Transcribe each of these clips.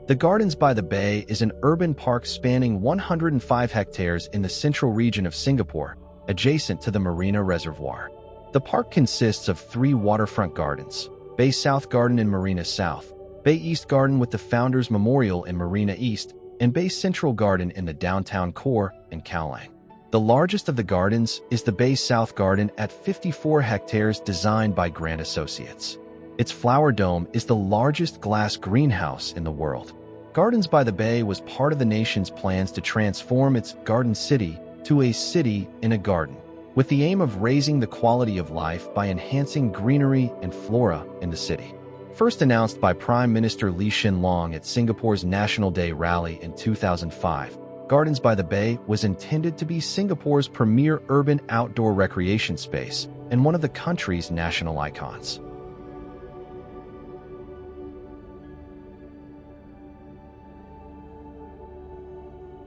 The Gardens by the Bay is an urban park spanning 105 hectares in the central region of Singapore, adjacent to the Marina Reservoir. The park consists of 3 waterfront gardens: Bay South Garden in Marina South, Bay East Garden with the Founders Memorial in Marina East, and Bay Central Garden in the Downtown Core and Kallang. The largest of the gardens is the Bay South Garden at 54 hectares, designed by Grant Associates. Its flower dome is the largest glass greenhouse in the world. Gardens by the Bay was part of the nation's plans to transform its garden city to a city in a garden, with the aim of raising the quality of life by enhancing greenery and flora in the city. First announced by Prime Minister Lee Hsien Loong at Singapore's National Day rally in 2005, Gardens by the Bay was intended to be Singapore's premier urban outdoor recreation space and one of the country's national icons.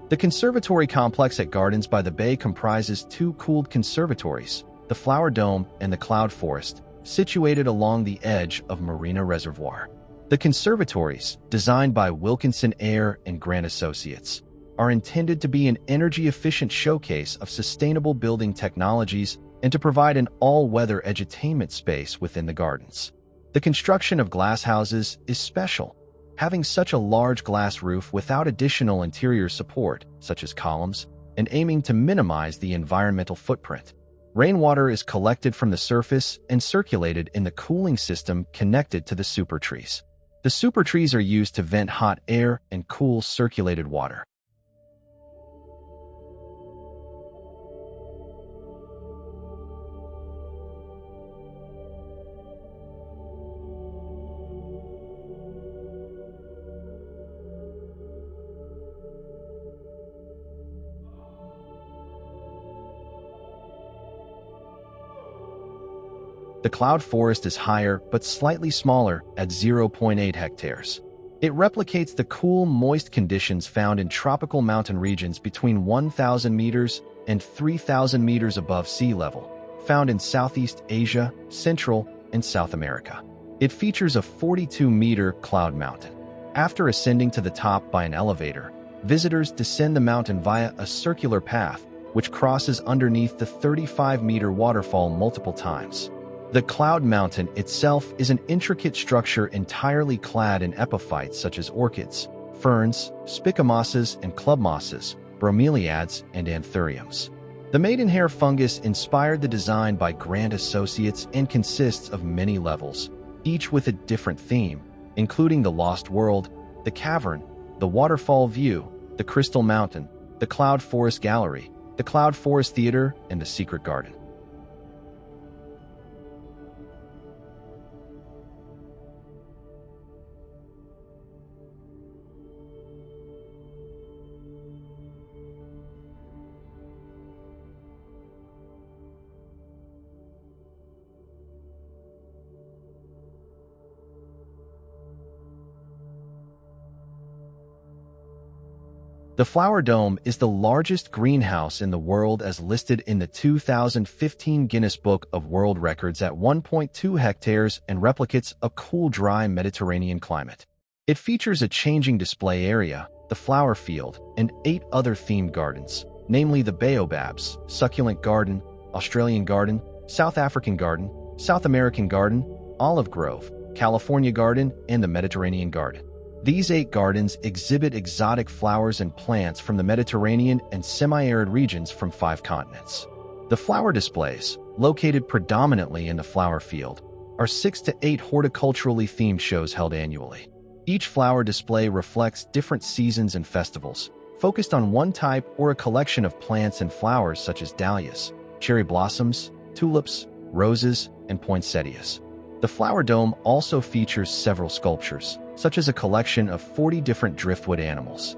The conservatory complex at Gardens by the Bay comprises 2 cooled conservatories, the Flower Dome and the Cloud Forest, situated along the edge of Marina Reservoir. The conservatories, designed by Wilkinson Eyre and Grant Associates, are intended to be an energy-efficient showcase of sustainable building technologies and to provide an all-weather edutainment space within the gardens. The construction of glass houses is special, having such a large glass roof without additional interior support, such as columns, and aiming to minimize the environmental footprint. Rainwater is collected from the surface and circulated in the cooling system connected to the super trees. The super trees are used to vent hot air and cool circulated water. The Cloud Forest is higher but slightly smaller at 0.8 hectares. It replicates the cool, moist conditions found in tropical mountain regions between 1,000 meters and 3,000 meters above sea level, found in Southeast Asia, Central, and South America. It features a 42-meter cloud mountain. After ascending to the top by an elevator, visitors descend the mountain via a circular path, which crosses underneath the 35-meter waterfall multiple times. The Cloud Mountain itself is an intricate structure entirely clad in epiphytes such as orchids, ferns, spicamosses and club mosses, bromeliads, and anthuriums. The maidenhair fungus inspired the design by Grant Associates and consists of many levels, each with a different theme, including the Lost World, the Cavern, the Waterfall View, the Crystal Mountain, the Cloud Forest Gallery, the Cloud Forest Theater, and the Secret Garden. The Flower Dome is the largest greenhouse in the world as listed in the 2015 Guinness Book of World Records at 1.2 hectares and replicates a cool, dry Mediterranean climate. It features a changing display area, the flower field, and 8 other themed gardens, namely the Baobabs, Succulent Garden, Australian Garden, South African Garden, South American Garden, Olive Grove, California Garden, and the Mediterranean Garden. These 8 gardens exhibit exotic flowers and plants from the Mediterranean and semi-arid regions from 5 continents. The flower displays, located predominantly in the flower field, are 6 to 8 horticulturally themed shows held annually. Each flower display reflects different seasons and festivals, focused on one type or a collection of plants and flowers such as dahlias, cherry blossoms, tulips, roses, and poinsettias. The Flower Dome also features several sculptures, such as a collection of 40 different driftwood animals.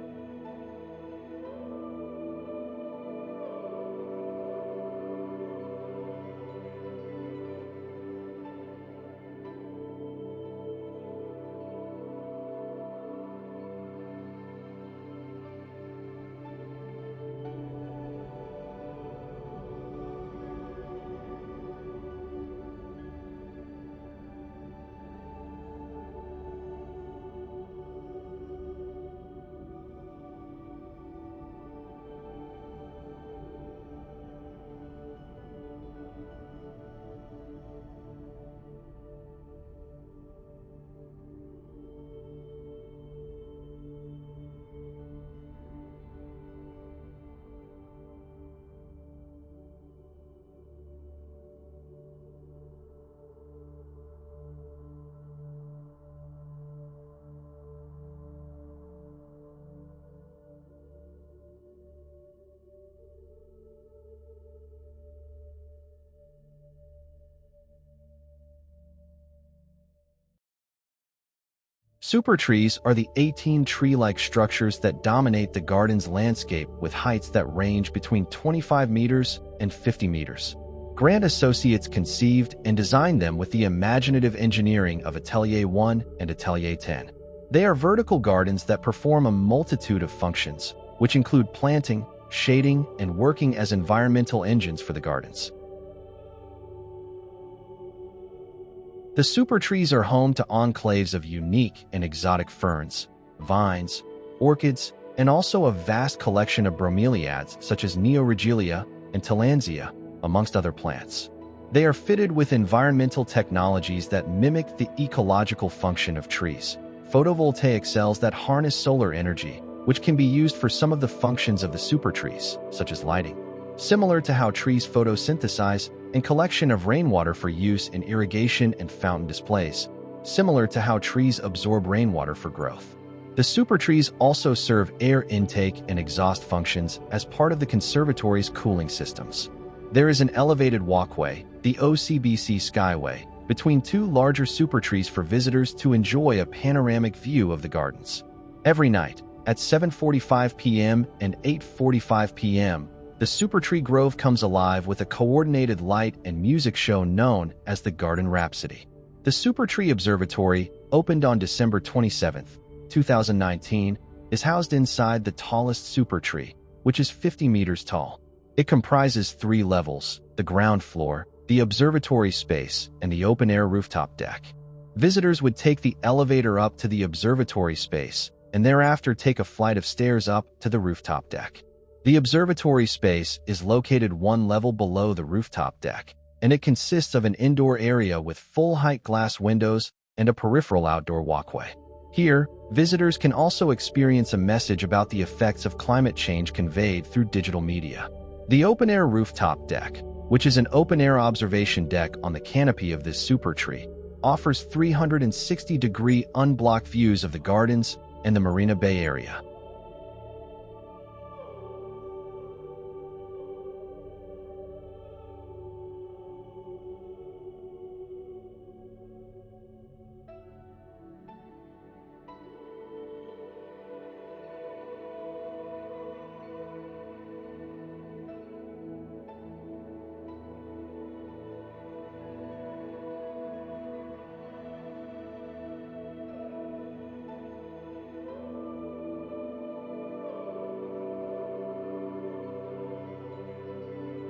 Super trees are the 18 tree-like structures that dominate the garden's landscape with heights that range between 25 meters and 50 meters. Grant Associates conceived and designed them with the imaginative engineering of Atelier 1 and Atelier 10. They are vertical gardens that perform a multitude of functions, which include planting, shading, and working as environmental engines for the gardens. The super trees are home to enclaves of unique and exotic ferns, vines, orchids, and also a vast collection of bromeliads such as Neoregelia and Tillandsia, amongst other plants. They are fitted with environmental technologies that mimic the ecological function of trees. Photovoltaic cells that harness solar energy, which can be used for some of the functions of the super trees, such as lighting. Similar to how trees photosynthesize, and collection of rainwater for use in irrigation and fountain displays, similar to how trees absorb rainwater for growth. The super trees also serve air intake and exhaust functions as part of the conservatory's cooling systems. There is an elevated walkway, the OCBC Skyway, between two larger super trees for visitors to enjoy a panoramic view of the gardens. Every night, at 7:45 p.m. and 8:45 p.m., the Super Tree Grove comes alive with a coordinated light and music show known as the Garden Rhapsody. The Super Tree Observatory, opened on December 27, 2019, is housed inside the tallest super tree, which is 50 meters tall. It comprises 3 levels: the ground floor, the observatory space, and the open-air rooftop deck. Visitors would take the elevator up to the observatory space and thereafter take a flight of stairs up to the rooftop deck. The observatory space is located 1 level below the rooftop deck, and it consists of an indoor area with full-height glass windows and a peripheral outdoor walkway. Here, visitors can also experience a message about the effects of climate change conveyed through digital media. The open-air rooftop deck, which is an open-air observation deck on the canopy of this super tree, offers 360-degree unblocked views of the gardens and the Marina Bay area.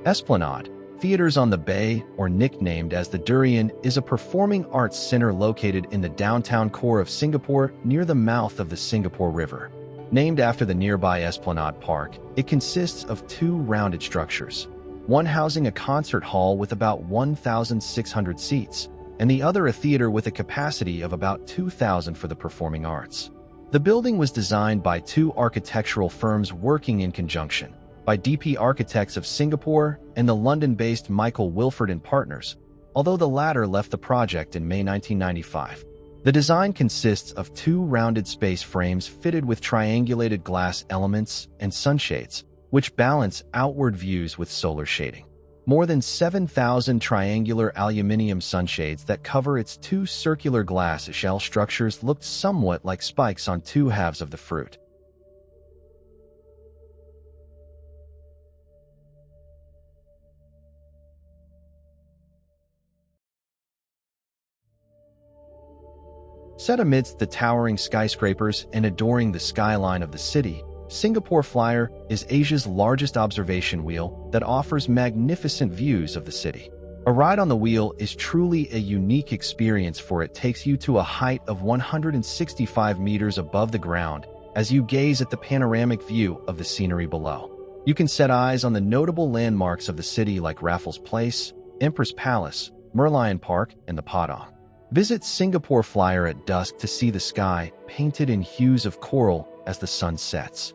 Esplanade, Theaters on the Bay, or nicknamed as the Durian, is a performing arts center located in the downtown core of Singapore near the mouth of the Singapore River. Named after the nearby Esplanade Park, it consists of 2 rounded structures, one housing a concert hall with about 1,600 seats, and the other a theater with a capacity of about 2,000 for the performing arts. The building was designed by 2 architectural firms working in conjunction, by DP Architects of Singapore and the London-based Michael Wilford and Partners, although the latter left the project in May 1995. The design consists of 2 rounded space frames fitted with triangulated glass elements and sunshades, which balance outward views with solar shading. More than 7,000 triangular aluminium sunshades that cover its 2 circular glass shell structures looked somewhat like spikes on 2 halves of the fruit. Set amidst the towering skyscrapers and adoring the skyline of the city, Singapore Flyer is Asia's largest observation wheel that offers magnificent views of the city. A ride on the wheel is truly a unique experience, for it takes you to a height of 165 meters above the ground as you gaze at the panoramic view of the scenery below. You can set eyes on the notable landmarks of the city like Raffles Place, Empress Palace, Merlion Park, and the Padang. Visit Singapore Flyer at dusk to see the sky painted in hues of coral as the sun sets.